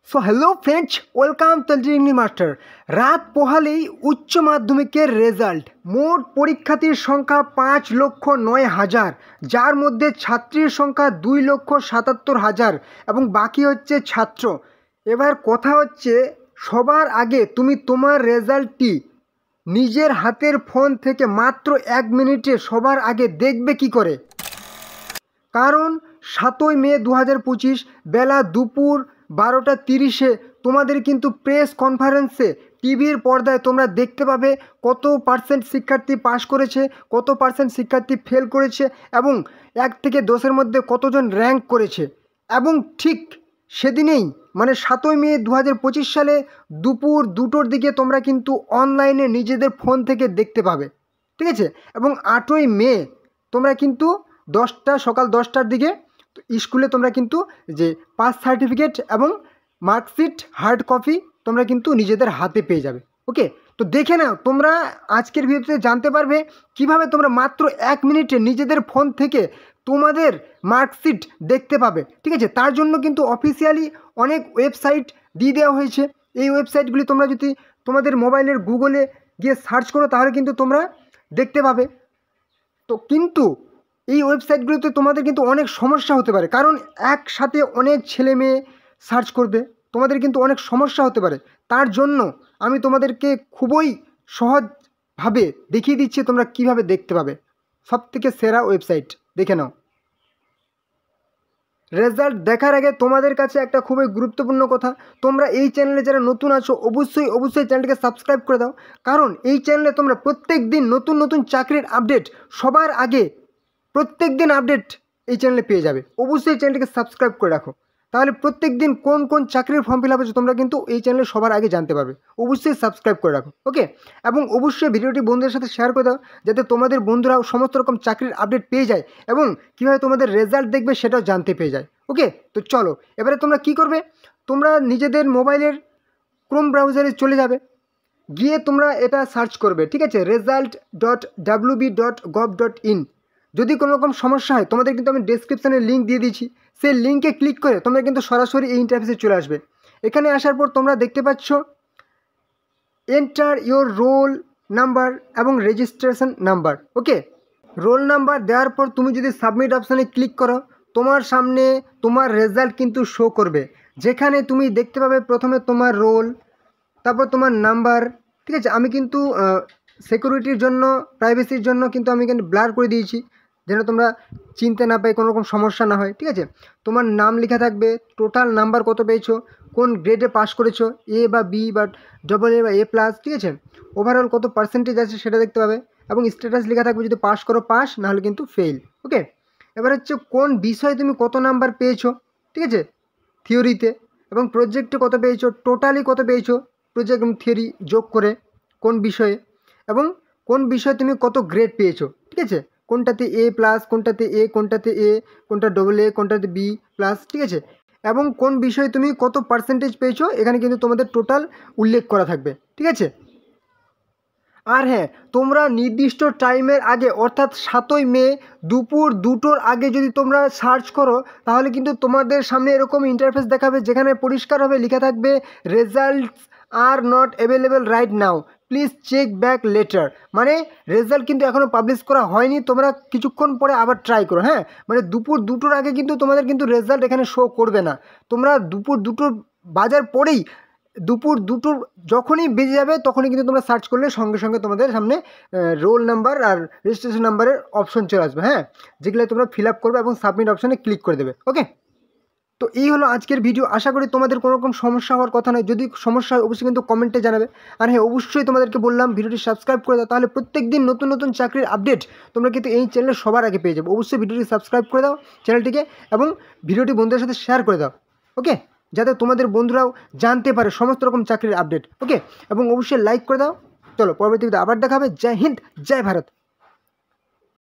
So hello friends, welcome তলজিংনি master. রাত পোহালেই উচ্চ মাধ্যমিকের রেজাল্ট। মোট পরীক্ষার্থীর সংখ্যা 5,09,000, যার মধ্যে ছাত্রীর সংখ্যা 2,77,000 এবং বাকি হচ্ছে ছাত্র। এবার কথা হচ্ছে, সবার আগে তুমি তোমার রেজাল্টটি নিজের হাতের ফোন থেকে মাত্র 1 মিনিটে সবার আগে দেখবে কি করে? কারণ 7ই মে 2025 বেলা দুপুর 12:30 তোমাদের কিন্তু প্রেস কনফারেন্সে টিভির পর্দায় তোমরা দেখতে পাবে কত পার্সেন্ট শিক্ষার্থী পাস করেছে, কত পার্সেন্ট শিক্ষার্থী ফেল করেছে এবং 1 থেকে 10-এর মধ্যে কতজন র্যাঙ্ক করেছে। এবং ঠিক সেদিনেই মানে 7ই মে 2025 সালে দুপুর 2টোর দিকে তোমরা কিন্তু অনলাইনে নিজেদের ফোন থেকে দেখতে পাবে, ঠিক আছে? এবং 8ই মে তোমরা কিন্তু সকাল 10টার দিকে স্কুলে তোমরা কিন্তু যে পাস সার্টিফিকেট এবং মার্কশিট হার্ড কপি তোমরা কিন্তু নিজেদের হাতে পেয়ে যাবে। ওকে, তো দেখে নাও, তোমরা আজকের ভিডিওতে জানতে পারবে কিভাবে তোমরা মাত্র 1 মিনিটে নিজেদের ফোন থেকে তোমাদের মার্কশিট দেখতে পাবে, ঠিক আছে? তার জন্য কিন্তু অফিসিয়ালি অনেক ওয়েবসাইট দিয়ে দেওয়া হয়েছে। এই ওয়েবসাইটগুলি তোমরা যদি তোমাদের মোবাইলের গুগলে গিয়ে সার্চ করো তাহলে কিন্তু তোমরা দেখতে পাবে। তো কিন্তু এই ওয়েবসাইটগুলোতে তোমাদের কিন্তু অনেক সমস্যা হতে পারে, কারণ একসাথে অনেক ছেলে মেয়ে সার্চ করবে, তোমাদের কিন্তু অনেক সমস্যা হতে পারে। তার জন্য আমি তোমাদেরকে খুবই সহজভাবে দেখিয়ে দিচ্ছি তোমরা কিভাবে দেখতে পাবে। সবথেকে সেরা ওয়েবসাইট দেখে নাও। রেজাল্ট দেখার আগে তোমাদের কাছে একটা খুবই গুরুত্বপূর্ণ কথা, তোমরা এই চ্যানেলে যারা নতুন আছো অবশ্যই চ্যানেলটিকে সাবস্ক্রাইব করে দাও, কারণ এই চ্যানেলে তোমরা প্রত্যেক দিন নতুন নতুন চাকরির আপডেট সবার আগে প্রত্যেক দিন আপডেট এই চ্যানেলে পেয়ে যাবে। অবশ্যই চ্যানেলটিকে সাবস্ক্রাইব করে রাখো, তাহলে প্রত্যেক দিন কোন কোন চাকরির ফর্ম ফিল আপ হচ্ছে তোমরা কিন্তু এই চ্যানেলে সবার আগে জানতে পারবে। অবশ্যই সাবস্ক্রাইব করে রাখো, ওকে? এবং অবশ্যই ভিডিওটি বন্ধুদের সাথে শেয়ার করে দাও, যাতে তোমাদের বন্ধুরাও সমস্ত রকম চাকরির আপডেট পেয়ে যায় এবং কীভাবে তোমাদের রেজাল্ট দেখবে সেটাও জানতে পেয়ে যায়। ওকে, তো চলো এবারে তোমরা কি করবে, তোমরা নিজেদের মোবাইলের ক্রোম ব্রাউজারে চলে যাবে, গিয়ে তোমরা এটা সার্চ করবে, ঠিক আছে? result.wb.gov.in। যদি কোনো রকম সমস্যা হয় তোমাদের কিন্তু আমি ডেসক্রিপশানে লিঙ্ক দিয়ে দিয়েছি, সেই লিঙ্কে ক্লিক করে তোমরা কিন্তু সরাসরি এই ইন্টারফেসে চলে আসবে। এখানে আসার পর তোমরা দেখতে পাচ্ছ এন্টার ইওর রোল নাম্বার এবং রেজিস্ট্রেশন নাম্বার। ওকে, রোল নাম্বার দেওয়ার পর তুমি যদি সাবমিট অপশানে ক্লিক করো, তোমার সামনে তোমার রেজাল্ট কিন্তু শো করবে, যেখানে তুমি দেখতে পাবে প্রথমে তোমার রোল, তারপর তোমার নাম্বার, ঠিক আছে? আমি কিন্তু সিকিউরিটির জন্য, প্রাইভেসির জন্য কিন্তু আমি কিন্তু ব্লার করে দিয়েছি, যেন তোমরা চিনতে না পাই, কোনো রকম সমস্যা না হয়, ঠিক আছে? তোমার নাম লেখা থাকবে, টোটাল নাম্বার কত পেয়েছো, কোন গ্রেডে পাস করেছো, এ বা বি বা AA বা A+, ঠিক আছে? ওভারঅল কত পার্সেন্টেজ আছে সেটা দেখতে পাবে এবং স্ট্যাটাস লেখা থাকবে, যদি পাস করো পাস, নাহলে কিন্তু ফেল। ওকে, এবার হচ্ছে কোন বিষয়ে তুমি কত নাম্বার পেয়েছো, ঠিক আছে, থিওরিতে, এবং প্রজেক্টে কত পেয়েছো, টোটালি কত পেয়েছো প্রজেক্ট এবং থিওরি যোগ করে, কোন বিষয়ে, এবং কোন বিষয়ে তুমি কত গ্রেড পেয়েছো, ঠিক আছে? কোনটাতে A+, কোনটাতে A, কোনটাতে A, কোনটা AA, কোনটাতে B+, ঠিক আছে? এবং কোন বিষয়ে তুমি কত পার্সেন্টেজ পেয়েছো এখানে কিন্তু তোমাদের টোটাল উল্লেখ করা থাকবে, ঠিক আছে? আর হ্যাঁ, তোমরা নির্দিষ্ট টাইমের আগে অর্থাৎ 7ই মে দুপুর 2টোর আগে যদি তোমরা সার্চ করো তাহলে কিন্তু তোমাদের সামনে এরকম ইন্টারফেস দেখাবে, যেখানে পরিষ্কারভাবে লেখা থাকবে results are not available right now, please check back later. মানে রেজাল্ট কিন্তু এখনও পাবলিশ করা হয়নি, তোমরা কিছুক্ষণ পরে আবার ট্রাই করো। হ্যাঁ, মানে দুপুর 2টোর আগে কিন্তু তোমাদের কিন্তু রেজাল্ট এখানে শো করবে না। তোমরা দুপুর 2টোর বাজার পরেই, দুপুর 2টোর যখনই বেজে যাবে তখনই কিন্তু তোমরা সার্চ করলে সঙ্গে সঙ্গে তোমাদের সামনে রোল নাম্বার আর রেজিস্ট্রেশন নাম্বারের অপশন চলে আসবে, হ্যাঁ, যেগুলো তোমরা ফিল আপ করবে এবং সাবমিট অপশানে ক্লিক করে দেবে। ওকে, তো এই হলো আজকের ভিডিও। আশা করি তোমাদের কোনো রকম সমস্যা হওয়ার কথা নয়, যদি সমস্যা হয় অবশ্যই কিন্তু কমেন্টে জানাবে। আর হ্যাঁ, অবশ্যই তোমাদেরকে বললাম ভিডিওটি সাবস্ক্রাইব করে দাও, তাহলে প্রত্যেক দিন নতুন নতুন চাকরির আপডেট তোমরা কিন্তু এই চ্যানেলে সবার আগে পেয়ে যাবে। অবশ্যই ভিডিওটি সাবস্ক্রাইব করে দাও চ্যানেলটিকে এবং ভিডিওটি বন্ধুদের সাথে শেয়ার করে দাও, ওকে, যাতে তোমাদের বন্ধুরাও জানতে পারে সমস্ত রকম চাকরির আপডেট। ওকে, এবং অবশ্যই লাইক করে দাও। চলো পরবর্তী ভিডিও আবার দেখা হবে। জয় হিন্দ, জয় ভারত।